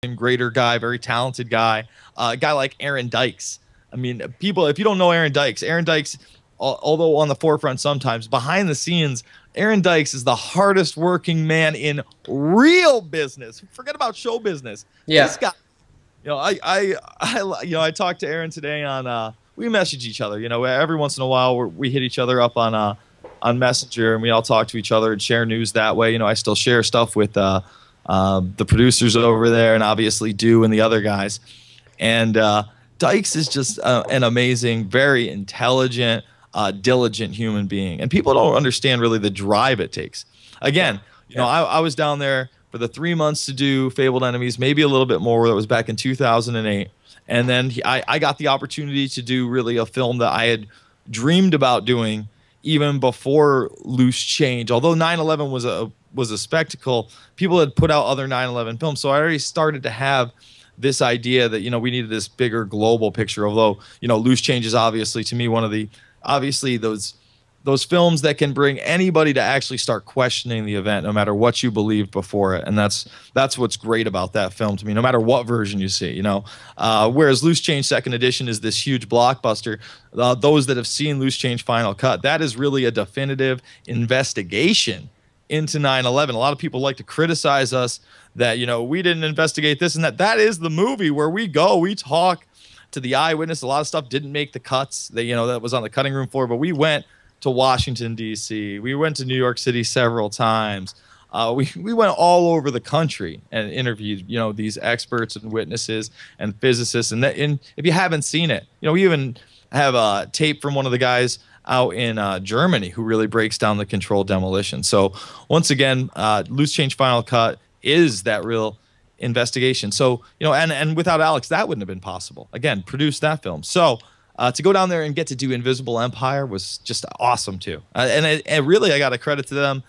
greater guy, very talented guy. A guy like Aaron Dykes. I mean, people, if you don't know Aaron Dykes, although on the forefront sometimes, behind the scenes, Aaron Dykes is the hardest working man in real business. Forget about show business. Yeah. This guy, I talked to Aaron today on, we message each other, every once in a while we hit each other up on Messenger, and we all talk to each other and share news that way. I still share stuff with the producers over there, and obviously Do and the other guys. And Dykes is just an amazing, very intelligent, diligent human being. And people don't understand really the drive it takes. Again, I was down there for the 3 months to do Fabled Enemies, maybe a little bit more. That was back in 2008. And then I got the opportunity to do really a film that I had dreamed about doing even before Loose Change. Although 9/11 was a spectacle, people had put out other 9/11 films. So I already started to have this idea that, we needed this bigger global picture. Although, Loose Change is obviously, to me, one of the, obviously those films that can bring anybody to actually start questioning the event, no matter what you believed before it. And that's what's great about that film to me, no matter what version you see, whereas Loose Change Second Edition is this huge blockbuster. Those that have seen Loose Change Final Cut, that is really a definitive investigation into 9/11. A lot of people like to criticize us that, we didn't investigate this and that. That is the movie where we talk to the eyewitness. A lot of stuff didn't make the cuts. That was on the cutting room floor, but we went to Washington, D.C. We went to New York City several times. We went all over the country and interviewed, these experts and witnesses and physicists. And if you haven't seen it, we even have a tape from one of the guys out in Germany who really breaks down the controlled demolition. So once again, Loose Change Final Cut is that real investigation. So, and without Alex, that wouldn't have been possible. Again, produce that film. So to go down there and get to do Invisible Empire was just awesome too. And really, I got to credit to them.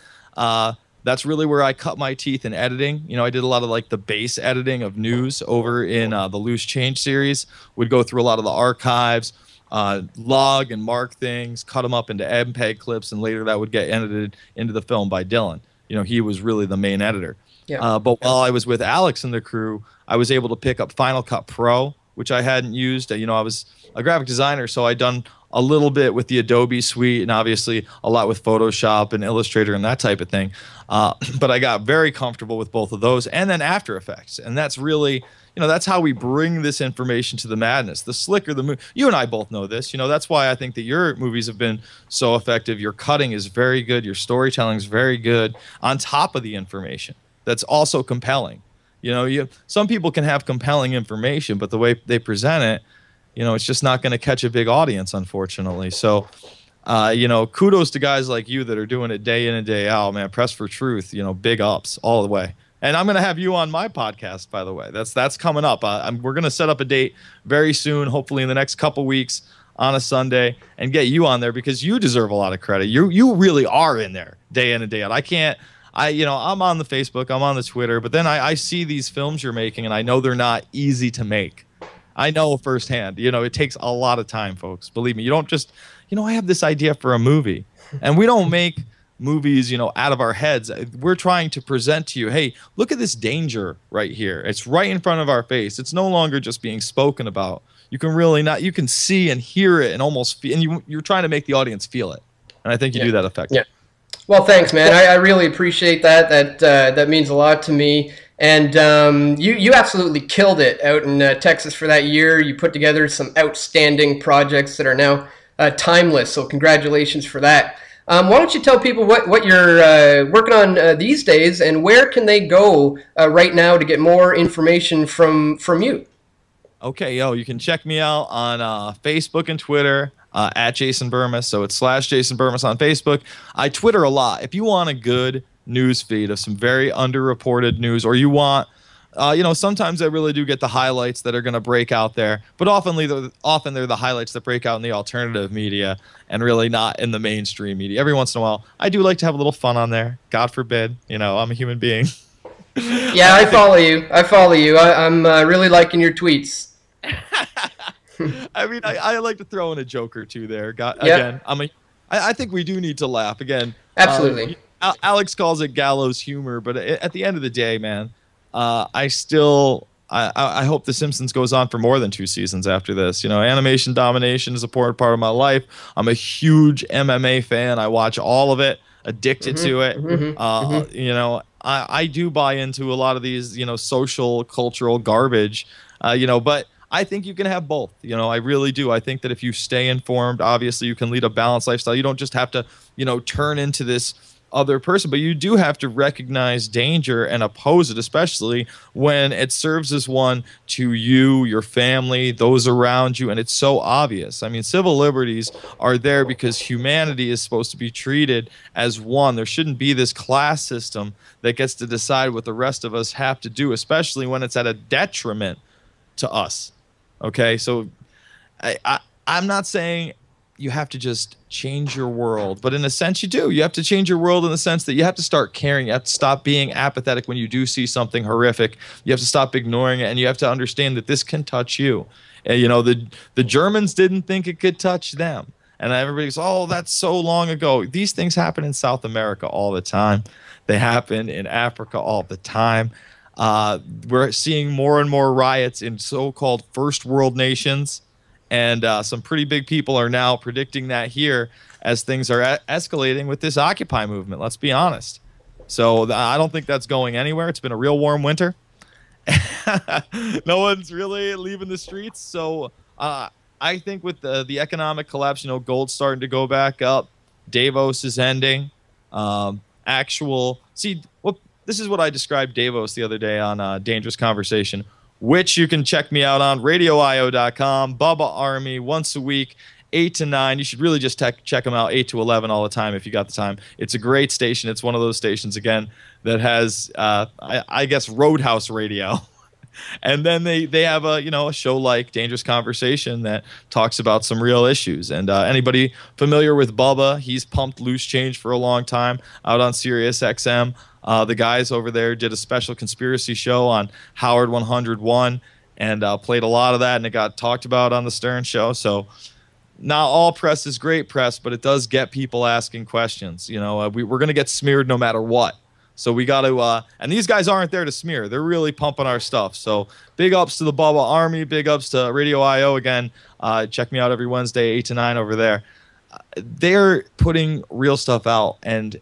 That's really where I cut my teeth in editing. I did a lot of like the base editing of news over in the Loose Change series. Would go through a lot of the archives, log and mark things, cut them up into MPEG clips, and later that would get edited into the film by Dylan. He was really the main editor. Yeah. But while I was with Alex and the crew, I was able to pick up Final Cut Pro, which I hadn't used. I was a graphic designer, so I'd done a little bit with the Adobe suite and obviously a lot with Photoshop and Illustrator and that type of thing. But I got very comfortable with both of those, and then After Effects. And that's really, that's how we bring this information to the madness. The slicker the movie, you and I both know this. That's why I think that your movies have been so effective. Your cutting is very good. Your storytelling is very good on top of the information. That's also compelling. Some people can have compelling information, but the way they present it, it's just not going to catch a big audience, unfortunately. So, kudos to guys like you that are doing it day in and day out, man. Press for Truth, big ups all the way. And I'm going to have you on my podcast, by the way. That's coming up. We're going to set up a date very soon, hopefully in the next couple weeks on a Sunday, and get you on there because you deserve a lot of credit. You really are in there day in and day out. I'm on the Facebook, I'm on the Twitter, but then I see these films you're making, and I know they're not easy to make. I know firsthand. It takes a lot of time, folks. Believe me. You don't just, I have this idea for a movie, and we don't make movies, out of our heads. We're trying to present to you, hey, look at this danger right here. It's right in front of our face. It's no longer just being spoken about. You can you can see and hear it and almost feel, and you're trying to make the audience feel it. And I think you do that effectively. Yeah. Well, thanks, man. I really appreciate that. That means a lot to me. And you absolutely killed it out in Texas for that year. You put together some outstanding projects that are now timeless. So congratulations for that. Why don't you tell people what you're working on these days, and where can they go right now to get more information from you? Okay, you can check me out on Facebook and Twitter. At Jason Bermas, so it's /Jason Bermas on Facebook. I Twitter a lot. If you want a good news feed of some very underreported news, or you want, sometimes I really do get the highlights that are going to break out there, but often they're the highlights that break out in the alternative media and really not in the mainstream media. Every once in a while, I do like to have a little fun on there. God forbid, I'm a human being. Yeah, I follow you. I'm really liking your tweets. I mean, I like to throw in a joke or two there. Again, I think we do need to laugh. Again, absolutely. Alex calls it gallows humor, but at the end of the day, man, I still I hope The Simpsons goes on for more than 2 seasons after this. You know, animation domination is a important part of my life. I'm a huge MMA fan. I watch all of it, addicted to it. You know, I do buy into a lot of these, you know, social, cultural garbage, you know, but I think you can have both. You know, I really do. I think that if you stay informed, obviously you can lead a balanced lifestyle. You don't just have to, you know, turn into this other person, but you do have to recognize danger and oppose it, especially when it serves as one to you, your family, those around you, and it's so obvious. I mean, civil liberties are there because humanity is supposed to be treated as one. There shouldn't be this class system that gets to decide what the rest of us have to do, especially when it's at a detriment to us. Okay, so I'm not saying you have to just change your world, but in a sense you do. You have to change your world in the sense that you have to start caring. You have to stop being apathetic when you do see something horrific. You have to stop ignoring it, and you have to understand that this can touch you. And, you know, the Germans didn't think it could touch them. And everybody goes, oh, that's so long ago. These things happen in South America all the time. They happen in Africa all the time. We're seeing more and more riots in so-called first world nations. And some pretty big people are now predicting that here as things are escalating with this Occupy movement. Let's be honest. So I don't think that's going anywhere. It's been a real warm winter. No one's really leaving the streets. So I think with the economic collapse, you know, gold's starting to go back up. Davos is ending. This is what I described Davos the other day on Dangerous Conversation, which you can check me out on radioio.com, Bubba Army, once a week, 8 to 9. You should really just check them out, 8 to 11 all the time if you got the time. It's a great station. It's one of those stations, again, that has, I guess, Roadhouse radio. And then they have a show like Dangerous Conversation that talks about some real issues. And anybody familiar with Bubba, he's pumped Loose Change for a long time out on Sirius XM. The guys over there did a special conspiracy show on Howard 101 and played a lot of that, and it got talked about on the Stern Show. So not all press is great press, but it does get people asking questions. You know, we're going to get smeared no matter what. So we got to, and these guys aren't there to smear. They're really pumping our stuff. So big ups to the Bubba Army. Big ups to Radio IO again. Check me out every Wednesday, 8 to 9 over there. They're putting real stuff out and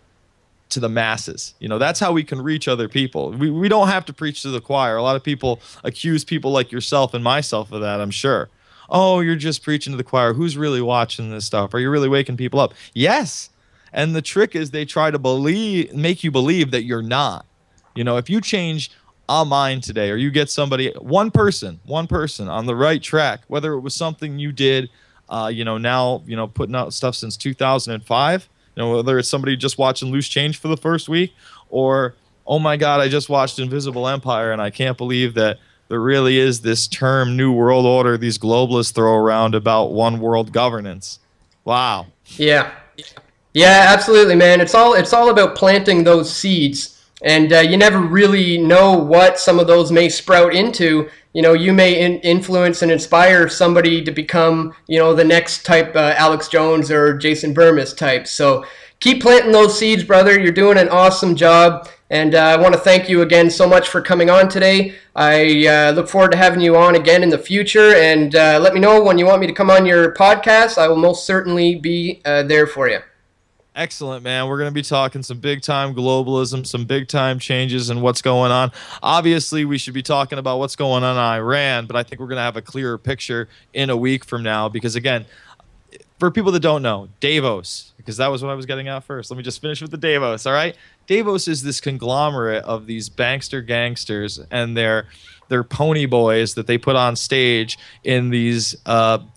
to the masses. You know, that's how we can reach other people. We don't have to preach to the choir. A lot of people accuse people like yourself and myself of that, I'm sure. Oh, you're just preaching to the choir. Who's really watching this stuff? Are you really waking people up? Yes. And the trick is they try to make you believe that you're not. You know, if you change a mind today, or you get somebody, one person on the right track, whether it was something you did, putting out stuff since 2005, you know, whether it's somebody just watching Loose Change for the first week, or, oh my God, I just watched Invisible Empire and I can't believe that there really is this term New World Order these globalists throw around about one world governance. Wow. Yeah. Yeah, absolutely, man. It's all about planting those seeds, and you never really know what some of those may sprout into. You know, you may influence and inspire somebody to become, you know, the next type Alex Jones or Jason Bermas type. So keep planting those seeds, brother. You're doing an awesome job, and I want to thank you again so much for coming on today. I look forward to having you on again in the future, and let me know when you want me to come on your podcast. I will most certainly be there for you. Excellent, man. We're going to be talking some big-time globalism, some big-time changes and what's going on. Obviously, we should be talking about what's going on in Iran, but I think we're going to have a clearer picture in a week from now because, again, for people that don't know, Davos, because that was what I was getting at first. Let me just finish with the Davos, all right? Davos is this conglomerate of these bankster gangsters and their pony boys that they put on stage in these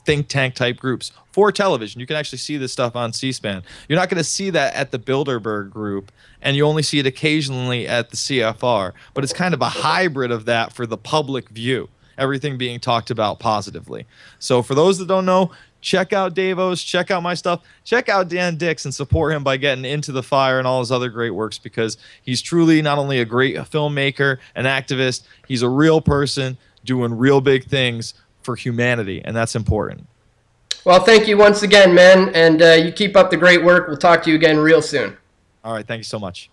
think tank type groups for television. You can actually see this stuff on C-SPAN. You're not going to see that at the Bilderberg group, and you only see it occasionally at the CFR. But it's kind of a hybrid of that for the public view, everything being talked about positively. So for those that don't know, check out Davos, check out my stuff, check out Dan DICKS and support him by getting Into the Fire and all his other great works because he's truly not only a great filmmaker, an activist, he's a real person doing real big things for humanity, and that's important. Well, thank you once again, man, and you keep up the great work. We'll talk to you again real soon. All right, thank you so much.